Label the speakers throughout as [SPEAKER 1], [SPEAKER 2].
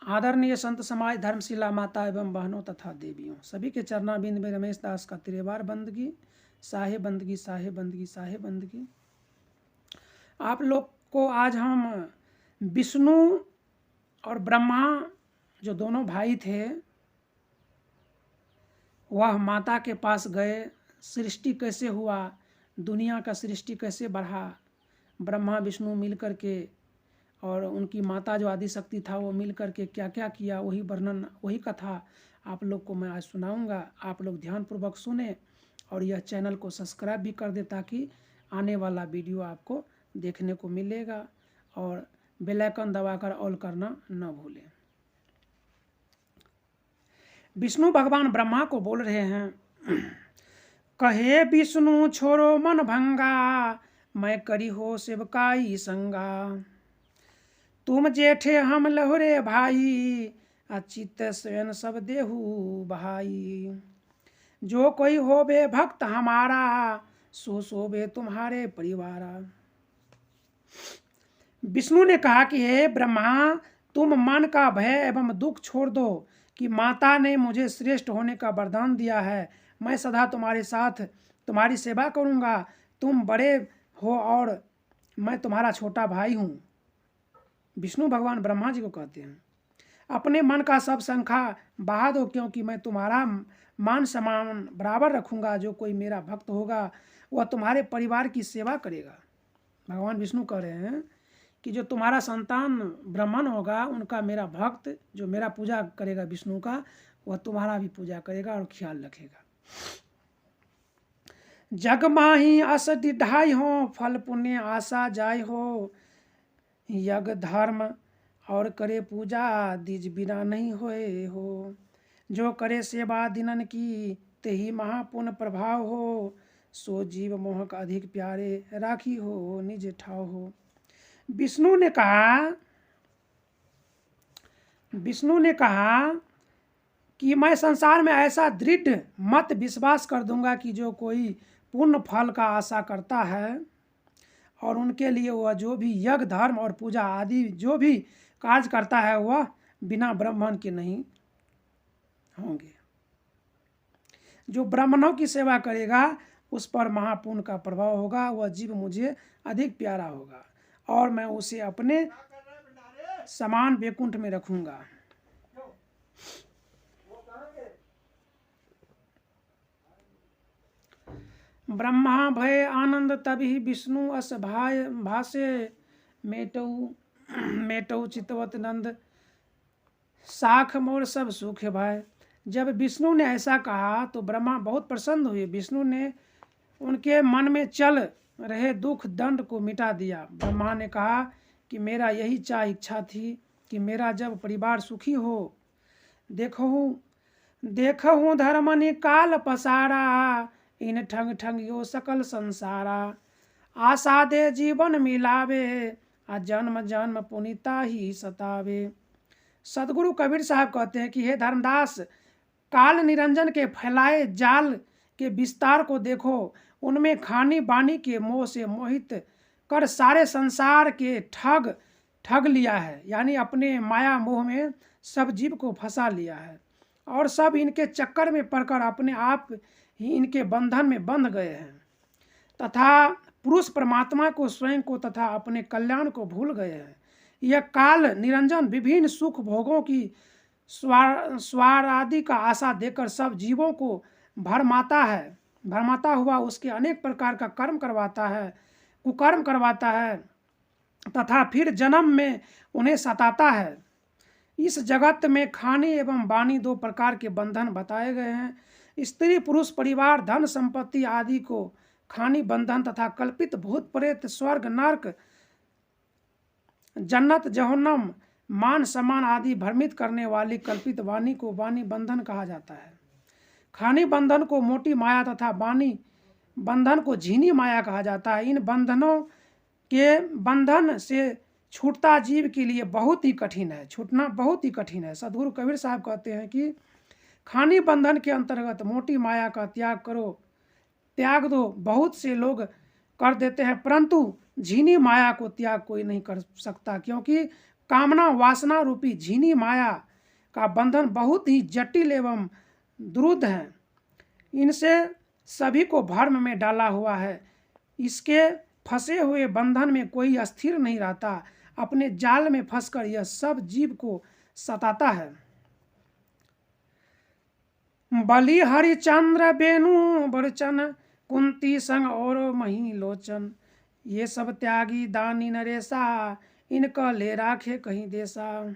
[SPEAKER 1] आदरणीय संत समाज, धर्मशिला माता एवं बहनों तथा देवियों, सभी के चरणाबिंद में रमेश दास का तिरेवार बंदगी, साहे बंदगी, साहे बंदगी, साहे बंदगी। आप लोग को आज हम विष्णु और ब्रह्मा जो दोनों भाई थे, वह माता के पास गए। सृष्टि कैसे हुआ, दुनिया का सृष्टि कैसे बढ़ा, ब्रह्मा विष्णु मिल कर के और उनकी माता जो आदिशक्ति था वो मिल कर के क्या क्या किया, वही वर्णन, वही कथा आप लोग को मैं आज सुनाऊंगा। आप लोग ध्यानपूर्वक सुने और यह चैनल को सब्सक्राइब भी कर दे ताकि आने वाला वीडियो आपको देखने को मिलेगा, और बेल आइकन दबाकर ऑल करना न भूलें। विष्णु भगवान ब्रह्मा को बोल रहे हैं, कहे विष्णु छोड़ो मन भंगा, मैं करी हो सेवकाई संगा। तुम जेठे हम लहुरे भाई, अचित स्वयं सब देहु भाई। जो कोई होबे भक्त हमारा, सो सोबे तुम्हारे परिवारा। विष्णु ने कहा कि हे ब्रह्मा, तुम मन का भय एवं दुख छोड़ दो कि माता ने मुझे श्रेष्ठ होने का वरदान दिया है। मैं सदा तुम्हारे साथ तुम्हारी सेवा करूंगा। तुम बड़े हो और मैं तुम्हारा छोटा भाई हूँ। विष्णु भगवान ब्रह्मा जी को कहते हैं, अपने मन का सब शंका बहा दो, क्योंकि मैं तुम्हारा मान सम्मान बराबर रखूंगा। जो कोई मेरा भक्त होगा वह तुम्हारे परिवार की सेवा करेगा। भगवान विष्णु कह रहे हैं कि जो तुम्हारा संतान ब्राह्मण होगा, उनका मेरा भक्त जो मेरा पूजा करेगा विष्णु का, वह तुम्हारा भी पूजा करेगा और ख्याल रखेगा। जग माही अस ढाई हो, फल पुण्य आशा जाय हो। यज्ञ धर्म और करे पूजा, दिज बिना नहीं होए हो। जो करे सेवा दिनन की, तेहि महापुण्य प्रभाव हो। सो जीव मोहक अधिक प्यारे, राखी हो निज ठाव हो। विष्णु ने कहा कि मैं संसार में ऐसा दृढ़ मत विश्वास कर दूंगा कि जो कोई पूर्ण फल का आशा करता है और उनके लिए वह जो भी यज्ञ धर्म और पूजा आदि जो भी कार्य करता है, वह बिना ब्राह्मण के नहीं होंगे। जो ब्राह्मणों की सेवा करेगा उस पर महापुण्य का प्रभाव होगा। वह जीव मुझे अधिक प्यारा होगा और मैं उसे अपने समान वैकुंठ में रखूंगा। ब्रह्मा भय आनंद तभी, विष्णु अस भाषे मेटऊ चितवत नंद। साख मोर सब सुख भाई। जब विष्णु ने ऐसा कहा तो ब्रह्मा बहुत प्रसन्न हुए। विष्णु ने उनके मन में चल रहे दुख दंड को मिटा दिया। ब्रह्मा ने कहा कि मेरा यही इच्छा थी कि मेरा जब परिवार सुखी हो। देखहूँ धर्म निकाल पसारा, इन ठंग ठंग यो सकल संसारा। आशा दे जीवन मिलावे, आ जन्म जन्म पुनीता ही सतावे। सदगुरु कबीर साहब कहते हैं कि हे धर्मदास, काल निरंजन के फैलाए जाल के विस्तार को देखो। उनमें खानी बानी के मोह से मोहित कर सारे संसार के ठग लिया है, यानी अपने माया मोह में सब जीव को फंसा लिया है और सब इनके चक्कर में पड़कर अपने आप ही इनके बंधन में बंध गए हैं तथा पुरुष परमात्मा को, स्वयं को तथा अपने कल्याण को भूल गए हैं। यह काल निरंजन विभिन्न सुख भोगों की स्वारादि का आशा देकर सब जीवों को भरमाता हुआ उसके अनेक प्रकार का कर्म करवाता है, कुकर्म करवाता है तथा फिर जन्म में उन्हें सताता है। इस जगत में खानी एवं बानी दो प्रकार के बंधन बताए गए हैं। स्त्री पुरुष परिवार धन संपत्ति आदि को खानी बंधन तथा कल्पित भूत प्रेत स्वर्ग नरक जन्नत जहन्नम मान सम्मान आदि भ्रमित करने वाली कल्पित वाणी को वाणी बंधन कहा जाता है। खानी बंधन को मोटी माया तथा वाणी बंधन को झीनी माया कहा जाता है। इन बंधनों के बंधन से छूटता जीव के लिए बहुत ही कठिन है, छूटना बहुत ही कठिन है। सदगुरु कबीर साहब कहते हैं कि खानी बंधन के अंतर्गत मोटी माया का त्याग दो। बहुत से लोग कर देते हैं, परंतु झीनी माया को त्याग कोई नहीं कर सकता, क्योंकि कामना वासना रूपी झीनी माया का बंधन बहुत ही जटिल एवं द्रुध है। इनसे सभी को भ्रम में डाला हुआ है। इसके फंसे हुए बंधन में कोई अस्थिर नहीं रहता। अपने जाल में फंसकर यह सब जीव को सताता है। बलि हरिचंद्र बेनु बड़चन कुंती संग और मही लोचन, ये सब त्यागी दानी नरेशा, इनका ले राखे कहीं देशा।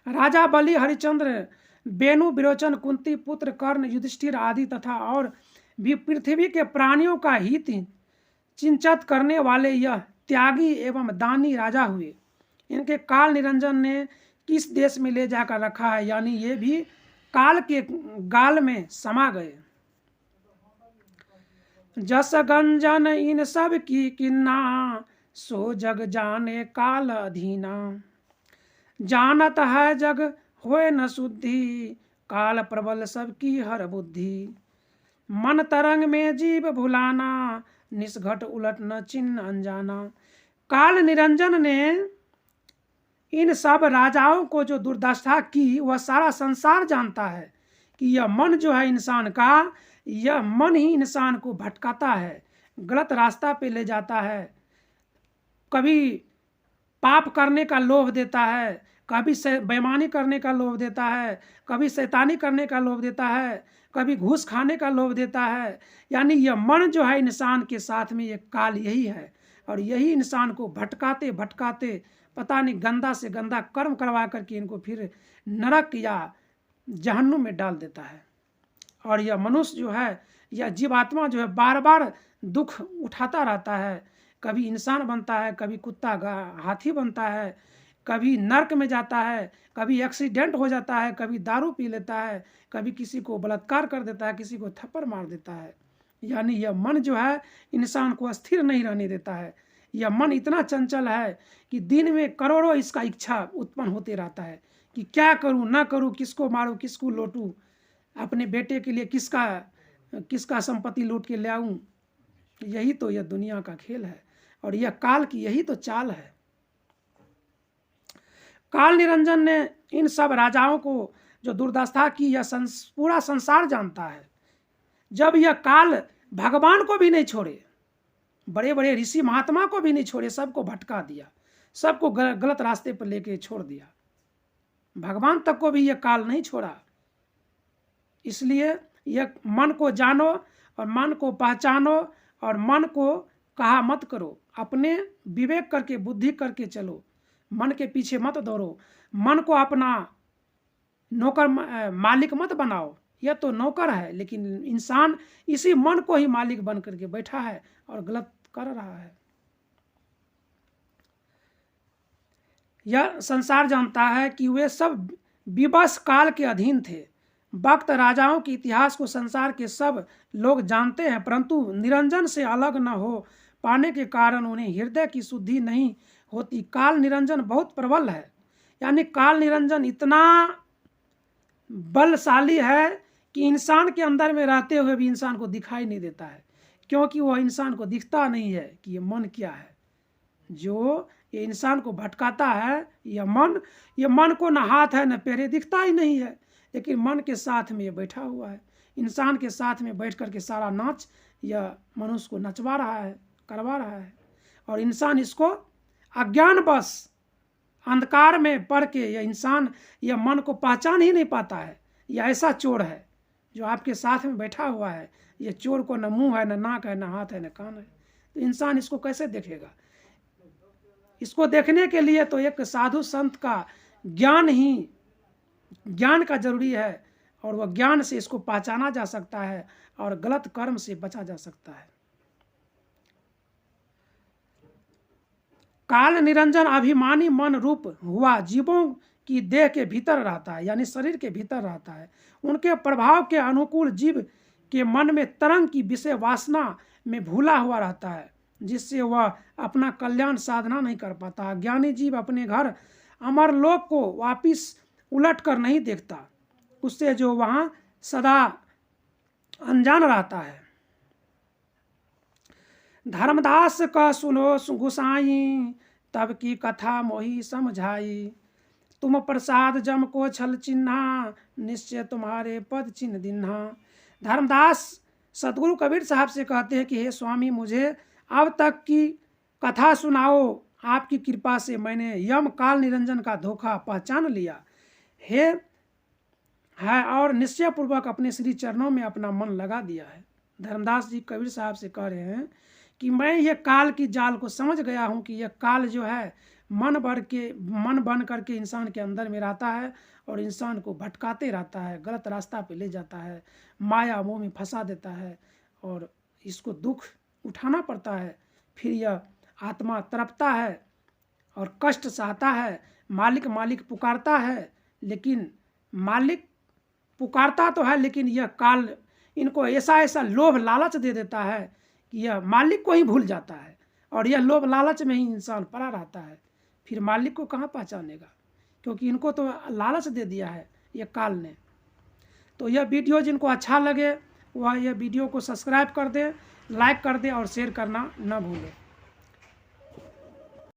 [SPEAKER 1] राजा बलि हरिचंद्र बेनु विरोचन कुंती पुत्र कर्ण युधिष्ठिर आदि तथा और भी पृथ्वी के प्राणियों का हित चिंतित करने वाले यह त्यागी एवं दानी राजा हुए। इनके काल निरंजन ने किस देश में ले जाकर रखा है, यानी ये भी काल के गाल में समा गए। जस गंजन इन सब की किन्ना, सो जग जाने काल अधीना। जानत है जग होए न शुद्धि, काल प्रबल सबकी हर बुद्धि। मन तरंग में जीव भुलाना, निष्घट उलट न चिन्ह अनजाना। काल निरंजन ने इन सब राजाओं को जो दुर्दशा की, वह सारा संसार जानता है कि यह मन जो है इंसान का, यह मन ही इंसान को भटकाता है, गलत रास्ता पे ले जाता है। कभी पाप करने का लोभ देता है, कभी बेईमानी करने का लोभ देता है, कभी शैतानी करने का लोभ देता है, कभी घूस खाने का लोभ देता है। यानी यह मन जो है इंसान के साथ में ये काल यही है, और यही इंसान को भटकाते भटकाते पता नहीं गंदा से गंदा कर्म करवा करके इनको फिर नरक या जहन्नुम में डाल देता है। और यह मनुष्य जो है, यह जीवात्मा जो है, बार बार दुख उठाता रहता है। कभी इंसान बनता है, कभी कुत्ता हाथी बनता है, कभी नर्क में जाता है, कभी एक्सीडेंट हो जाता है, कभी दारू पी लेता है, कभी किसी को बलात्कार कर देता है, किसी को थप्पड़ मार देता है। यानी यह मन जो है इंसान को स्थिर नहीं रहने देता है। यह मन इतना चंचल है कि दिन में करोड़ों इसका इच्छा उत्पन्न होते रहता है कि क्या करूं ना करूं, किसको मारूं, किसको लूटूं, अपने बेटे के लिए किसका संपत्ति लूट के ले आऊं। यही तो यह दुनिया का खेल है, और यह काल की यही तो चाल है। काल निरंजन ने इन सब राजाओं को जो दुर्दशा की, यह पूरा संसार जानता है। जब यह काल भगवान को भी नहीं छोड़े, बड़े बड़े ऋषि महात्मा को भी नहीं छोड़े, सबको भटका दिया, सबको गलत रास्ते पर लेके छोड़ दिया। भगवान तक को भी यह काल नहीं छोड़ा। इसलिए यह मन को जानो और मन को पहचानो, और मन को कहा मत करो, अपने विवेक करके बुद्धि करके चलो। मन के पीछे मत दौड़ो, मन को अपना नौकर मालिक मत बनाओ। यह तो नौकर है, लेकिन इंसान इसी मन को ही मालिक बन करके बैठा है और गलत कर रहा है। यह संसार जानता है कि वे सब विवश काल के अधीन थे। वक्त राजाओं के इतिहास को संसार के सब लोग जानते हैं, परंतु निरंजन से अलग न हो पाने के कारण उन्हें हृदय की शुद्धि नहीं होती। काल निरंजन बहुत प्रबल है, यानी काल निरंजन इतना बलशाली है कि इंसान के अंदर में रहते हुए भी इंसान को दिखाई नहीं देता है, क्योंकि वह इंसान को दिखता नहीं है कि ये मन क्या है। जो ये इंसान को भटकाता है, यह मन को न हाथ है न पैर, दिखता ही नहीं है, लेकिन मन के साथ में ये बैठा हुआ है। इंसान के साथ में बैठ करके सारा नाच यह मनुष्य को नचवा रहा है, करवा रहा है, और इंसान इसको अज्ञानवश अंधकार में पड़ के यह मन को पहचान ही नहीं पाता है। यह ऐसा चोर है जो आपके साथ में बैठा हुआ है। यह चोर को न मुंह है, न नाक है, न हाथ है, न कान है, तो इंसान इसको कैसे देखेगा? इसको देखने के लिए तो एक साधु संत का ज्ञान का जरूरी है, और वह ज्ञान से इसको पहचाना जा सकता है और गलत कर्म से बचा जा सकता है। काल निरंजन अभिमानी मन रूप हुआ जीवों की देह के भीतर रहता है, यानी शरीर के भीतर रहता है। उनके प्रभाव के अनुकूल जीव के मन में तरंग की विषय वासना में भूला हुआ रहता है, जिससे वह अपना कल्याण साधना नहीं कर पाता। ज्ञानी जीव अपने घर अमरलोक को वापिस उलट कर नहीं देखता, उससे जो वहाँ सदा अनजान रहता है। धर्मदास का सुनो गुसाई, तब की कथा मोही समझाई। तुम प्रसाद जम को छल चिन्हा, निश्चय तुम्हारे पद चिन्ह दिन्हा। धर्मदास सतगुरु कबीर साहब से कहते हैं कि हे स्वामी, मुझे अब तक की कथा सुनाओ। आपकी कृपा से मैंने यम काल निरंजन का धोखा पहचान लिया है और निश्चय पूर्वक अपने श्री चरणों में अपना मन लगा दिया है। धर्मदास जी कबीर साहब से कह रहे हैं कि मैं ये काल की जाल को समझ गया हूँ कि यह काल जो है मन बन करके इंसान के अंदर में रहता है और इंसान को भटकाते रहता है, गलत रास्ता पे ले जाता है, माया मोह में फंसा देता है और इसको दुख उठाना पड़ता है। फिर यह आत्मा तड़पता है और कष्ट सहता है। मालिक मालिक पुकारता है, लेकिन मालिक पुकारता तो है, लेकिन यह काल इनको ऐसा ऐसा लोभ लालच दे देता है कि यह मालिक को ही भूल जाता है और यह लोभ लालच में ही इंसान पड़ा रहता है। फिर मालिक को कहाँ पहचानेगा, क्योंकि इनको तो लालच दे दिया है यह काल ने। तो यह वीडियो जिनको अच्छा लगे वह यह वीडियो को सब्सक्राइब कर दे, लाइक कर दे और शेयर करना न भूलें।